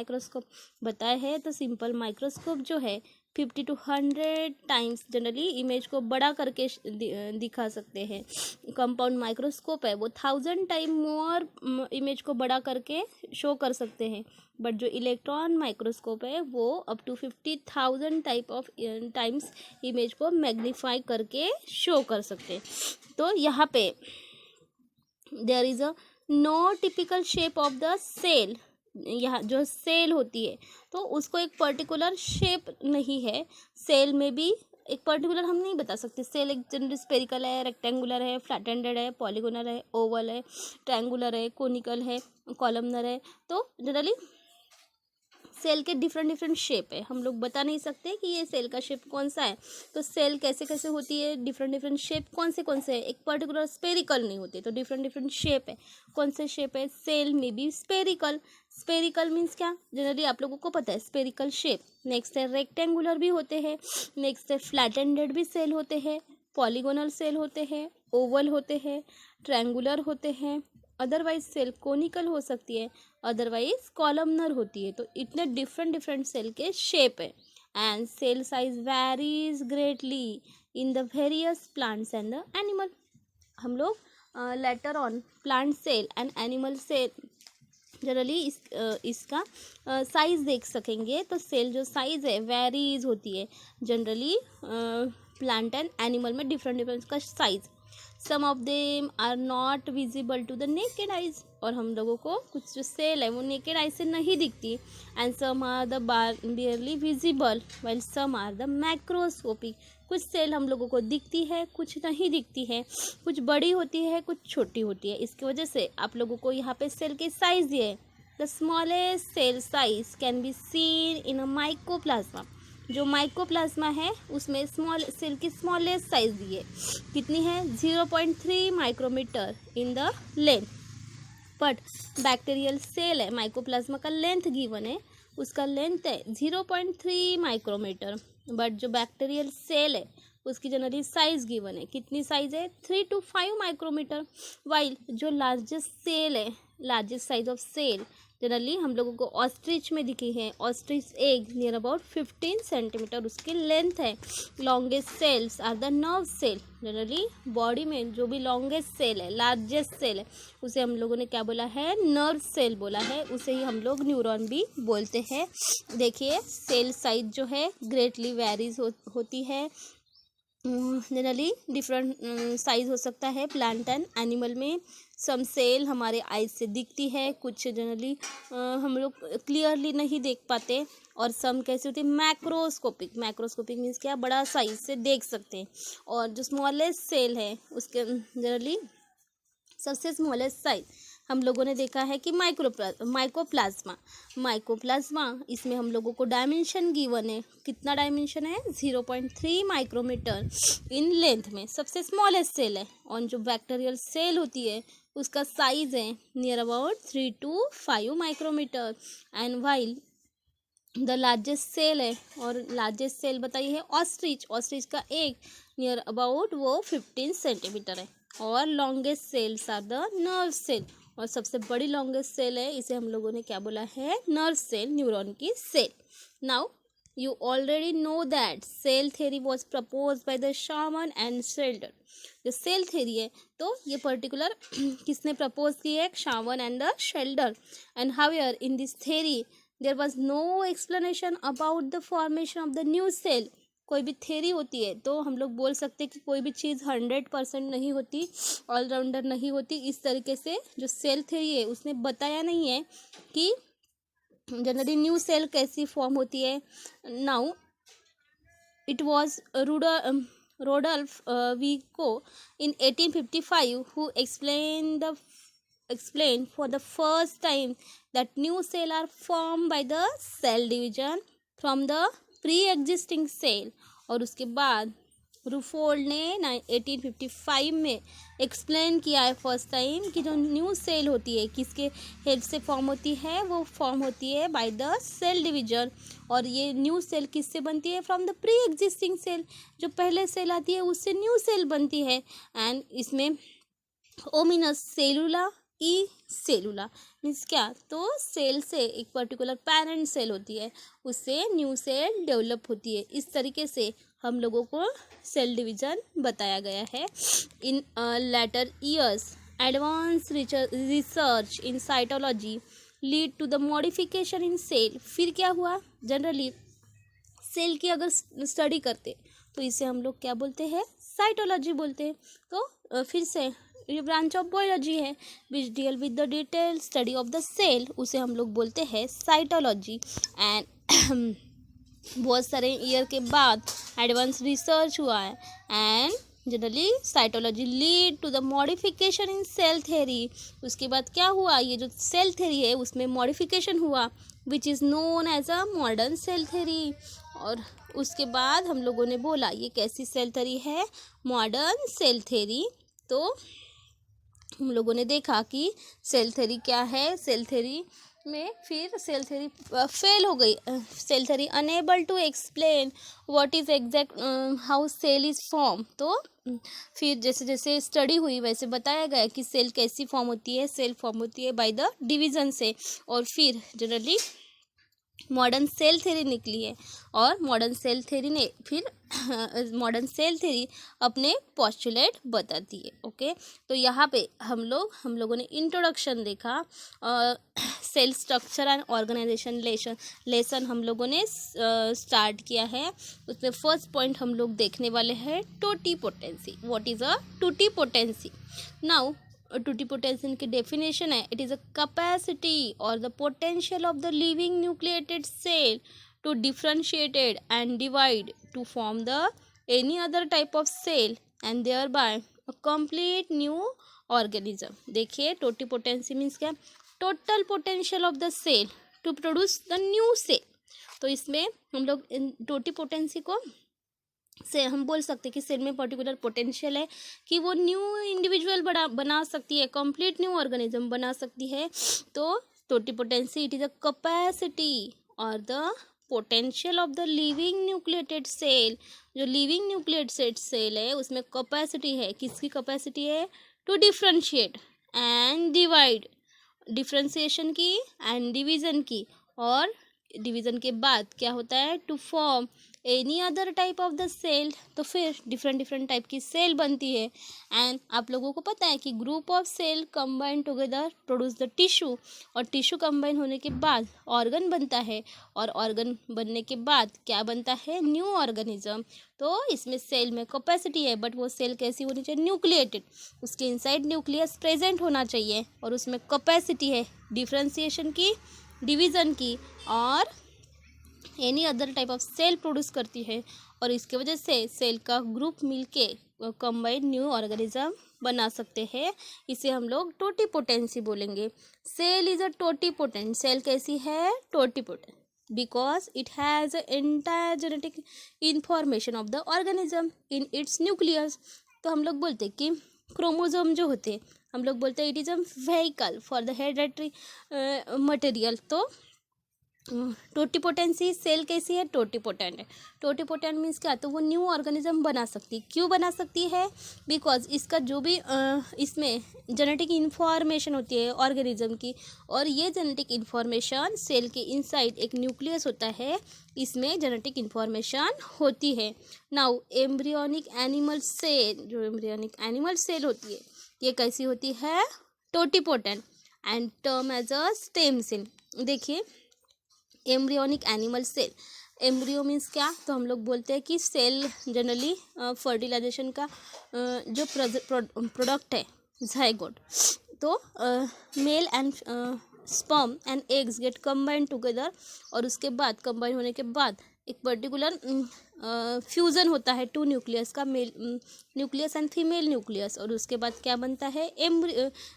Microscope बताया है। तो सिंपल माइक्रोस्कोप जो है 50 to 100 टाइम्स जनरली इमेज को बड़ा करके दिखा सकते हैं। कंपाउंड माइक्रोस्कोप है वो 1000 टाइम मोर इमेज को बड़ा करके शो कर सकते हैं। बट जो इलेक्ट्रॉन माइक्रोस्कोप है वो अप टू 50,000 टाइम्स इमेज को मैग्नीफाई करके शो कर सकते हैं। तो यहाँ पे there is a no typical shape of the cell. यहाँ जो सेल होती है तो उसको एक पर्टिकुलर शेप नहीं है। सेल में भी एक पर्टिकुलर हम नहीं बता सकते। सेल एक जनरली स्पेरिकल है, रेक्टेंगुलर है, फ्लैटेंडेड है, पॉलीगोनल है, ओवल है, ट्रायंगुलर है, कोनिकल है, कॉलमनर है। तो जनरली सेल के डिफरेंट शेप है। हम लोग बता नहीं सकते कि ये सेल का शेप कौन सा है। तो सेल कैसे कैसे होती है, डिफरेंट शेप कौन से है, एक पर्टिकुलर स्पेरिकल नहीं होते। तो डिफरेंट शेप है। कौन से शेप है? सेल में भी स्पेरिकल। स्पेरिकल मीन्स क्या? जनरली आप लोगों को पता है स्पेरिकल शेप। नेक्स्ट है रेक्टेंगुलर भी होते हैं। नेक्स्ट है फ्लैटेंडेड भी सेल होते हैं, पॉलीगोनल सेल होते हैं, ओवल होते हैं, ट्रायंगुलर होते हैं। अदरवाइज सेल कोनिकल हो सकती है, अदरवाइज कॉलमनर होती है। तो इतने डिफरेंट सेल के शेप है। And cell size varies greatly in the various plants and the animal. हम लोग later on plant cell and animal cell generally इसका साइज देख सकेंगे। तो सेल जो साइज है वेरीज होती है जनरली प्लांट एंड एनिमल में डिफरेंट का size. Some of them are not visible to the naked eyes. और हम लोगों को कुछ जो सेल है वो नेकेड आइज से नहीं दिखती। And some are the barely visible while some are the macroscopic. कुछ सेल हम लोगों को दिखती है, कुछ नहीं दिखती है, कुछ बड़ी होती है, कुछ छोटी होती है। इसकी वजह से आप लोगों को यहाँ पे सेल के साइज दिए है। The smallest cell size can be seen in a mycoplasma. जो माइकोप्लाज्मा है उसमें स्मॉल सेल की स्मॉलेस्ट साइज दी है। कितनी है? 0.3 micrometre in the length. But bacterial cell है, माइकोप्लाज्मा का लेंथ गिवन है, उसका लेंथ है 0.3 माइक्रोमीटर। बट जो बैक्टीरियल सेल है उसकी जनरली साइज गिवन है। कितनी साइज है? 3 to 5 माइक्रोमीटर। वाइल जो लार्जेस्ट सेल है, largest size of cell generally हम लोगों को ऑस्ट्रिच में दिखी है। Ostrich egg near about 15 centimetre उसकी लेंथ है। Longest cells are the nerve cell. Generally body में जो भी लॉन्गेस्ट सेल है, लार्जेस्ट सेल है, उसे हम लोगों ने क्या बोला है? नर्व सेल बोला है। उसे ही हम लोग न्यूरॉन भी बोलते हैं। देखिए सेल साइज जो है ग्रेटली वेरीज होती है। जनरली डिफरेंट साइज हो सकता है प्लांट एंड एनिमल में। सम सेल हमारे आइज से दिखती है, कुछ जनरली हम लोग क्लियरली नहीं देख पाते। और सम कैसे होती है? मैक्रोस्कोपिक। मैक्रोस्कोपिक मीन्स क्या? बड़ा साइज से देख सकते हैं। और जो स्मॉलेस्ट सेल है उसके जनरली सबसे स्मॉलेस्ट साइज हम लोगों ने देखा है कि माइकोप्लाज्मा। इसमें हम लोगों को डायमेंशन गिवन है। कितना डायमेंशन है? 0.3 माइक्रोमीटर इन लेंथ में सबसे स्मॉलेस्ट सेल है। और जो बैक्टीरियल सेल होती है उसका साइज है near about 3 to 5 micrometre. And while the largest cell है, और लार्जेस्ट सेल बताइए है ऑस्ट्रिच। ऑस्ट्रिच का एक नियर अबाउट वो 15 सेंटीमीटर है। और longest cells are the nerve cell. और सबसे बड़ी लॉन्गेस्ट सेल है, इसे हम लोगों ने क्या बोला है? नर्व सेल, न्यूरॉन की cell. Now you already know that cell theory was propose by the Schwann and Schleiden. जो सेल थ्योरी है तो ये पर्टिकुलर किसने प्रपोज की है? Schwann and the Schleiden. And however in this theory there was no explanation about the formation of the new cell. कोई भी theory होती है तो हम लोग बोल सकते हैं कि कोई भी चीज़ 100% नहीं होती, ऑलराउंडर नहीं होती। इस तरीके से जो सेल थ्योरी है उसने बताया नहीं है कि जनरली न्यू सेल कैसी फॉर्म होती है। नाउ इट वॉज रोडल्फ वीको in 1855 who explained for the first time that new cell are formed by the cell division from the pre-existing cell। और उसके बाद रूफोल्ड ने 1855 में एक्सप्लेन किया है फर्स्ट टाइम कि जो न्यू सेल होती है किसके हेल्प से फॉर्म होती है? वो फॉर्म होती है बाय द सेल डिवीजन। और ये न्यू सेल किससे बनती है? From the pre existing cell. जो पहले सेल आती है उससे न्यू सेल बनती है। एंड इसमें ओमिनस सेलुला ई सेलुला मीन्स क्या, तो सेल से एक पर्टिकुलर पेरेंट सेल होती है, उससे न्यू सेल डेवलप होती है। इस तरीके से हम लोगों को सेल डिवीजन बताया गया है। In later years advance research in cytology lead to the modification in cell. फिर क्या हुआ, जनरली सेल की अगर स्टडी करते तो इसे हम लोग क्या बोलते हैं, साइटोलॉजी बोलते हैं। तो फिर से ये ब्रांच ऑफ बायोलॉजी है which deal with the detail study of the cell, उसे हम लोग बोलते हैं साइटोलॉजी। एंड बहुत सारे ईयर के बाद एडवांस रिसर्च हुआ है and generally cytology lead to the modification in cell theory. उसके बाद क्या हुआ, ये जो सेल थ्योरी है उसमें मॉडिफिकेशन हुआ which is known as a modern cell theory. और उसके बाद हम लोगों ने बोला ये कैसी सेल थ्योरी है, मॉडर्न सेल थ्योरी। तो हम लोगों ने देखा कि सेल थ्योरी क्या है, सेल थ्योरी में फिर सेल थ्योरी फेल हो गई, cell theory unable to explain what is exact how cell is form. तो फिर जैसे जैसे स्टडी हुई वैसे बताया गया कि सेल कैसी फॉर्म होती है, सेल फॉर्म होती है बाय द डिवीज़न से। और फिर जनरली मॉडर्न सेल थ्योरी निकली है और मॉडर्न सेल थ्योरी ने फिर मॉडर्न सेल थ्योरी अपने पोस्टुलेट बताती है। ओके, तो यहाँ पे हम लोगों ने इंट्रोडक्शन देखा, cell structure and organisation lesson हम लोगों ने स्टार्ट किया है। उसमें फर्स्ट पॉइंट हम लोग देखने वाले हैं totipotency. What is a totipotency? Now totipotency की डेफिनेशन है, इट इज़ अ कैपेसिटी और the potential of the living nucleated cell to differentiated and divide to form the any other type of cell and thereby a complete new organism। देखिए totipotency means क्या, total potential of the cell to produce the new cell. तो इसमें हम लोग totipotency को से हम बोल सकते हैं कि सेल में पर्टिकुलर पोटेंशियल है कि वो न्यू इंडिविजुअल बना सकती है, कंप्लीट न्यू ऑर्गेनिज्म बना सकती है। तो totipotency it is a capacity और the potential of the living nucleated cell. जो लिविंग न्यूक्लिएटेड सेल है उसमें कैपेसिटी है, किसकी कैपेसिटी है, to differentiate and divide, differentiation की एंड डिवीज़न की। और डिवीज़न के बाद क्या होता है, to form any other type of the cell. तो फिर डिफरेंट टाइप की सेल बनती है। एंड आप लोगों को पता है कि group of cell combine together produce the tissue, और टिश्यू कंबाइन होने के बाद ऑर्गन बनता है, और ऑर्गन बनने के बाद क्या बनता है, न्यू ऑर्गेनिज्म। तो इसमें सेल में कैपेसिटी है बट वो सेल कैसी होनी चाहिए, न्यूक्लिएटेड, उसके इनसाइड न्यूक्लियस प्रेजेंट होना चाहिए, और उसमें कैपेसिटी है डिफ्रेंसिएशन की, डिवीज़न की, और any other type of cell produce करती है। और इसके वजह से सेल का ग्रुप मिलके कंबाइंड न्यू ऑर्गेनिज्म बना सकते हैं। इसे हम लोग टोटीपोटेंसी बोलेंगे। Cell is a totipotent. Cell कैसी है, totipotent, because it has entire genetic information of the organism in its nucleus. तो हम लोग बोलते हैं कि क्रोमोजोम जो होते हैं, हम लोग बोलते हैं it is a vehicle for the hereditary material. तो टोटीपोटेंसी सेल कैसी है, टोटीपोटेंट है। टोटीपोटेंट मीन्स क्या, तो वो न्यू ऑर्गेनिज्म बना सकती है। क्यों बना सकती है, बिकॉज इसका जो भी इसमें जेनेटिक इन्फॉर्मेशन होती है ऑर्गेनिज्म की, और ये जेनेटिक इन्फॉर्मेशन सेल के इनसाइड एक न्यूक्लियस होता है, इसमें जेनेटिक इन्फॉर्मेशन होती है। नाउ एम्ब्रियोनिक एनिमल सेल, जो एम्ब्रियोनिक एनिमल सेल होती है ये कैसी होती है, totipotent and term as a stem cell. देखिए embryonic animal cell, embryo means क्या, तो हम लोग बोलते हैं कि सेल जनरली फर्टिलाइजेशन का जो प्रोडक्ट है जाइगोट। तो male and sperm and eggs get combine together, और उसके बाद कंबाइन होने के बाद एक पर्टिकुलर फ्यूज़न होता है टू न्यूक्लियस का, mail nucleus and female nucleus, और उसके बाद क्या बनता है,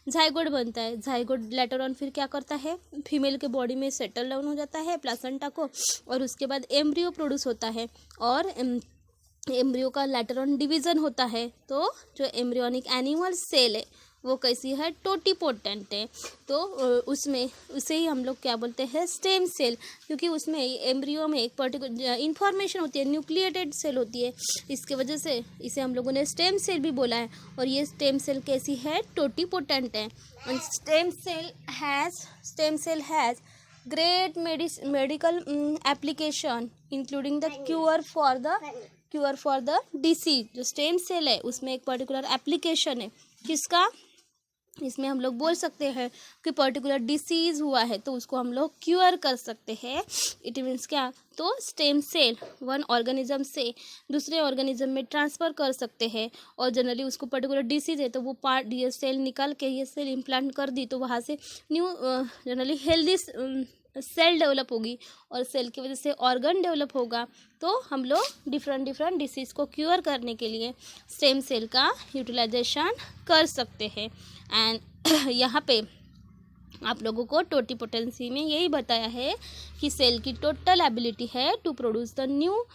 जाइगोट बनता है। जाइगोट लेटर ऑन फिर क्या करता है, फीमेल के बॉडी में सेटल डाउन हो जाता है प्लासेंटा को, और उसके बाद एम्ब्रियो प्रोड्यूस होता है, और एम्ब्रियो का लेटर ऑन डिवीज़न होता है। तो जो एम्ब्रियोनिक एनिमल सेल है वो कैसी है, टोटीपोटेंट है। तो उसमें उसे ही हम लोग क्या बोलते हैं, स्टेम सेल, क्योंकि उसमें एम्ब्रियो में एक पर्टिकुलर इंफॉर्मेशन होती है, न्यूक्लिएटेड सेल होती है, इसके वजह से इसे हम लोगों ने स्टेम सेल भी बोला है। और ये स्टेम सेल कैसी है, टोटीपोटेंट है। And stem cell has great medical application including the cure for the disease। जो स्टेम सेल है उसमें एक पर्टिकुलर एप्लीकेशन है, किसका, इसमें हम लोग बोल सकते हैं कि पर्टिकुलर डिसीज़ हुआ है तो उसको हम लोग क्योर कर सकते हैं। इट मीन्स क्या, तो स्टेम सेल वन ऑर्गेनिज्म से दूसरे ऑर्गेनिज्म में ट्रांसफ़र कर सकते हैं। और जनरली उसको पर्टिकुलर डिसीज़ है तो वो पार्ट, ये सेल निकाल के ये सेल इम्प्लांट कर दी तो वहाँ से new generally healthy cell develop होगी, और सेल की वजह से ऑर्गन डेवलप होगा। तो हम लोग डिफरेंट डिसीज़ को क्योर करने के लिए स्टेम सेल का यूटिलाइजेशन कर सकते हैं। एंड यहाँ पे आप लोगों को टोटीपोटेंसी में यही बताया है कि सेल की टोटल एबिलिटी है to produce the new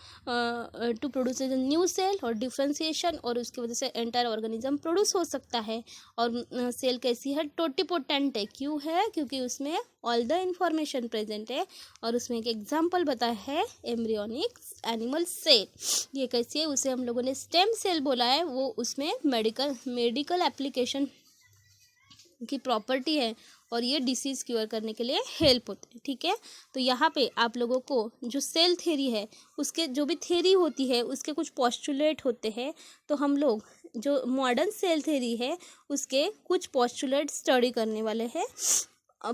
cell और डिफ्रेंसिएशन, और उसकी वजह से एंटायर ऑर्गेनिज्म प्रोड्यूस हो सकता है। और सेल कैसी है, टोटीपोटेंट है, क्यों है, क्योंकि उसमें ऑल द इंफॉर्मेशन प्रेजेंट है। और उसमें एक एग्जाम्पल बताया है, एम्ब्रियोनिक एनिमल सेल। ये कैसी है, उसे हम लोगों ने स्टेम सेल बोला है, वो उसमें मेडिकल एप्लीकेशन की प्रॉपर्टी है और ये डिसीज़ क्योर करने के लिए हेल्प होते हैं। ठीक है, तो यहाँ पे आप लोगों को जो सेल थ्योरी है उसके जो भी थ्योरी होती है उसके कुछ पोस्टुलेट होते हैं। तो हम लोग जो मॉडर्न सेल थ्योरी है उसके कुछ पोस्टुलेट स्टडी करने वाले हैं।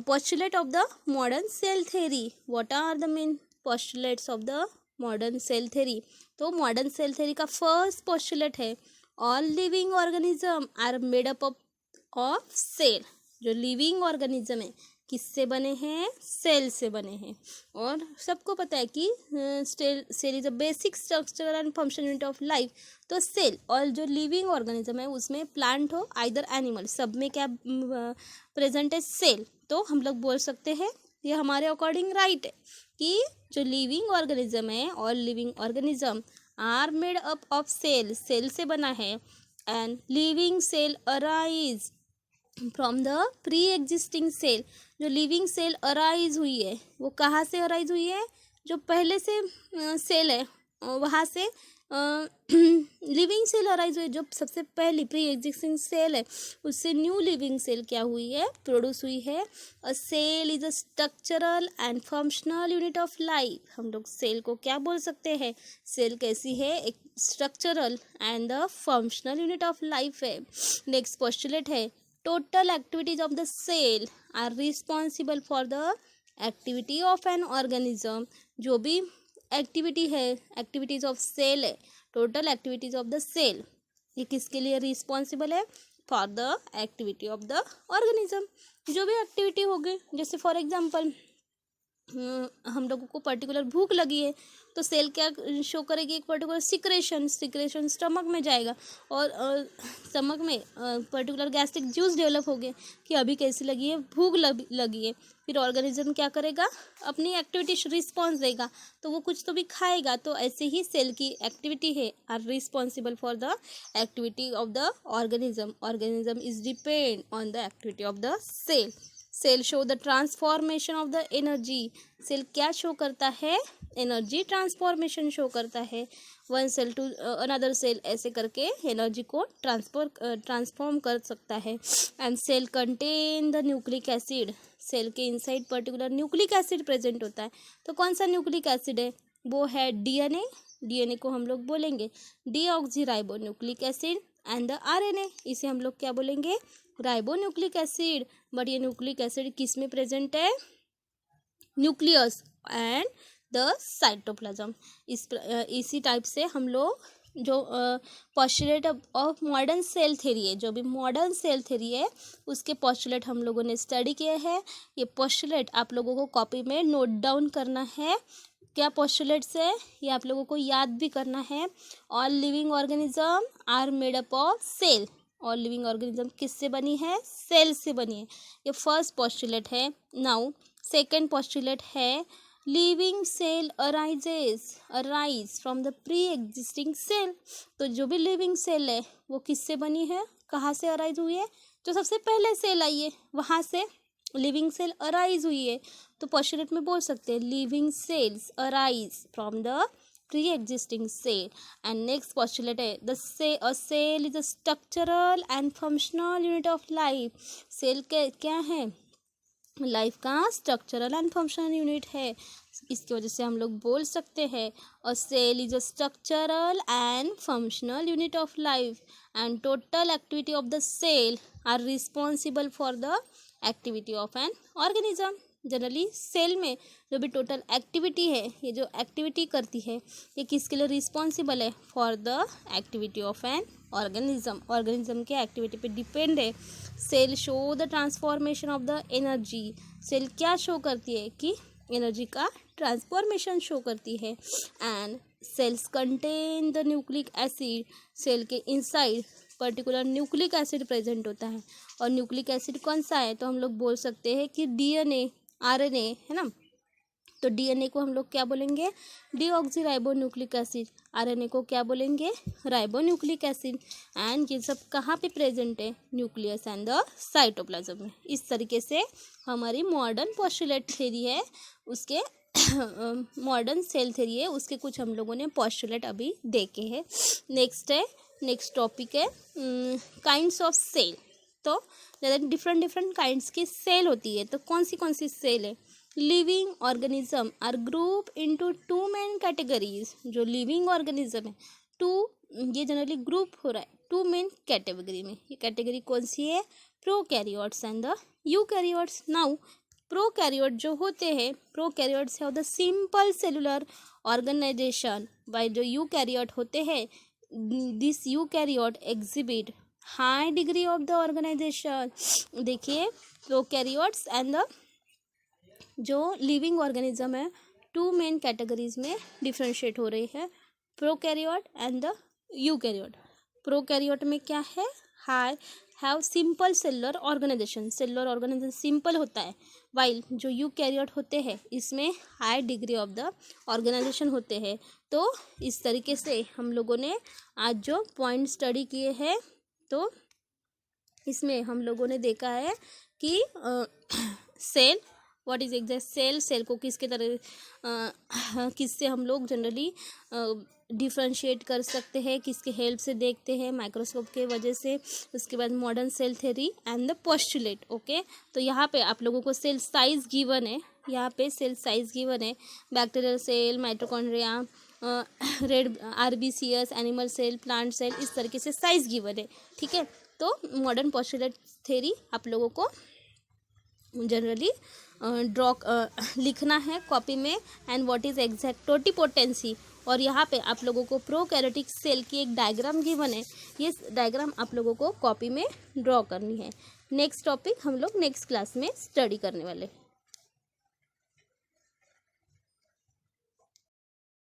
Postulate of the modern cell theory, what are the main postulates of the modern cell theory. तो मॉडर्न सेल थ्योरी का फर्स्ट पोस्टुलेट है, all living organism are made up of cell. जो living organism है किससे बने हैं, cell से बने हैं। और सबको पता है कि cell is a basic structure and function unit of life. तो सेल और जो लिविंग ऑर्गेनिज्म है उसमें प्लांट हो आइदर एनिमल, सब में क्या प्रेजेंट है, सेल। तो हम लोग बोल सकते हैं ये हमारे अकॉर्डिंग राइट है कि जो लिविंग ऑर्गेनिज्म है, all living organism are made up of cell, cell से बना है। And living cell arise from the pre existing cell. जो लिविंग सेल अराइज हुई है वो कहाँ से अराइज हुई है, जो पहले से सेल है वहाँ से लिविंग सेल अराइज हुई। जो सबसे पहली प्री एग्जिस्टिंग सेल है उससे न्यू लिविंग सेल क्या हुई है, प्रोड्यूस हुई है। A cell is a structural and functional unit of life. हम लोग सेल को क्या बोल सकते हैं, सेल कैसी है, एक structural and the functional unit of life है। नेक्स्ट पोस्टुलेट है, total activities of the cell are responsible for the activity of an organism। जो भी एक्टिविटी है, एक्टिविटीज ऑफ सेल है, total activities of the cell, ये किसके लिए responsible है, for the activity of the organism. जो भी एक्टिविटी होगी, जैसे फॉर एग्जांपल हम लोगों को पर्टिकुलर भूख लगी है तो सेल क्या शो करेगी, एक पर्टिकुलर सिक्रेशन स्टमक में जाएगा और स्टमक में पर्टिकुलर गैस्ट्रिक जूस डेवलप हो गए कि अभी कैसी लगी है, भूख लगी है। फिर ऑर्गेनिज्म क्या करेगा, अपनी एक्टिविटी रिस्पॉन्स देगा, तो वो कुछ तो भी खाएगा। तो ऐसे ही सेल की एक्टिविटी है are responsible for the activity of the organism is depend on the activity of the cell. Cell show the transformation of the energy. Cell क्या शो करता है, एनर्जी ट्रांसफॉर्मेशन शो करता है। One cell to another cell ऐसे करके energy को transform कर सकता है। And cell contain the nucleic acid. Cell के inside particular nucleic acid present होता है। तो कौन सा न्यूक्लिक एसिड है, वो है डीएनए। डीएनए को हम लोग बोलेंगे deoxyribonucleic acid and the RNA, इसे हम लोग क्या बोलेंगे, राइबो न्यूक्लिक एसिड। बट ये न्यूक्लिक एसिड किस में प्रेजेंट है, न्यूक्लियस एंड द साइटोप्लाज्म। इसी टाइप से हम लोग जो postulate of modern cell theory है, जो भी मॉडर्न सेल थ्योरी है उसके पोस्टुलेट हम लोगों ने स्टडी किए हैं। ये पोस्टुलेट आप लोगों को कॉपी में नोट डाउन करना है। क्या पोस्टुलेट्स है ये आप लोगों को याद भी करना है। All living organism are made up of cell. All living organism किससे बनी है, सेल से बनी है। ये फर्स्ट पोस्टुलेट है। नाउ सेकेंड पोस्टुलेट है, living cell arise from the pre existing cell. तो जो भी लिविंग सेल है वो किससे बनी है, कहाँ से अराइज हुई है, जो सबसे पहले सेल आई है वहाँ से लिविंग सेल अराइज हुई है। तो पोस्टुलेट में बोल सकते हैं living cells arise from the pre existing cell. And next postulate है the cell is a structural and functional unit of life. Cell के क्या है, लाइफ का स्ट्रक्चरल एंड फंक्शनल यूनिट है। इसकी वजह से हम लोग बोल सकते हैं a cell is a structural and functional unit of life and total activity of the cell are responsible for the activity of an organism. Generally cell में जो भी टोटल एक्टिविटी है, ये जो एक्टिविटी करती है ये किसके लिए रिस्पॉन्सिबल है, for the activity of an organism. Organism के एक्टिविटी पे डिपेंड है। Cell show the transformation of the energy. Cell क्या शो करती है कि एनर्जी का ट्रांसफॉर्मेशन शो करती है। And cells contain the nucleic acid. Cell के inside particular nucleic acid present होता है। और न्यूक्लिक एसिड कौन सा है, तो हम लोग बोल सकते हैं कि डीएनए आरएनए है ना। तो डीएनए को हम लोग क्या बोलेंगे, डीऑक्सीराइबोन्यूक्लिक एसिड। आरएनए को क्या बोलेंगे, राइबोन्यूक्लिक एसिड। एंड ये सब कहाँ पे प्रेजेंट है, न्यूक्लियस एंड द साइटोप्लाज्म में। इस तरीके से हमारी मॉडर्न पोस्टुलेट थ्योरी है, उसके मॉडर्न सेल थ्योरी है, उसके कुछ हम लोगों ने पोस्टुलेट अभी देखे हैं। नेक्स्ट टॉपिक है काइंड्स ऑफ सेल। तो डिफरेंट काइंड्स की सेल होती है। तो कौन सी सेल है, living organism are group into two main categories. जो लिविंग ऑर्गेनिज्म है ये जनरली ग्रुप हो रहा है टू मेन कैटेगरी में। ये कैटेगरी कौन सी है, prokaryotes and the eukaryotes. Now prokaryote जो होते हैं, prokaryotes have the simple cellular organisation, while जो यूकैरियोट होते हैं this eukaryote exhibit high degree of the organisation. देखिए प्रोकैरियोट्स एंड द जो लिविंग ऑर्गेनिज्म है टू मेन कैटेगरीज में डिफ्रेंशिएट हो रही है, prokaryote and the eukaryote. Prokaryote में क्या है, have simple cellular organisation. Cellular organisation simple होता है, वाइल जो यूकैरियोट होते हैं इसमें high degree of the organisation होते हैं। तो इस तरीके से हम लोगों ने आज जो पॉइंट स्टडी किए हैं, तो इसमें हम लोगों ने देखा है कि cell what is exact cell को किसके तरह किससे हम लोग जनरली डिफ्रेंशिएट कर सकते हैं, किसके हेल्प से देखते हैं, माइक्रोस्कोप के वजह से। उसके बाद modern cell theory and the postulate. Okay, तो यहाँ पे आप लोगों को सेल साइज गिवन है, यहाँ पे सेल साइज गिवन है, bacterial cell, mitochondria, red RBCs, animal cell, plant cell, इस तरीके से साइज गिवन है। ठीक है, तो मॉडर्न पोस्टुलेट थ्योरी आप लोगों को जनरली लिखना है कॉपी में, and what is exact totipotency. और यहाँ पे आप लोगों को प्रोकैरियोटिक सेल की एक डायग्राम गिवन है, ये डायग्राम आप लोगों को कॉपी में ड्रॉ करनी है। नेक्स्ट टॉपिक हम लोग नेक्स्ट क्लास में स्टडी करने वाले हैं।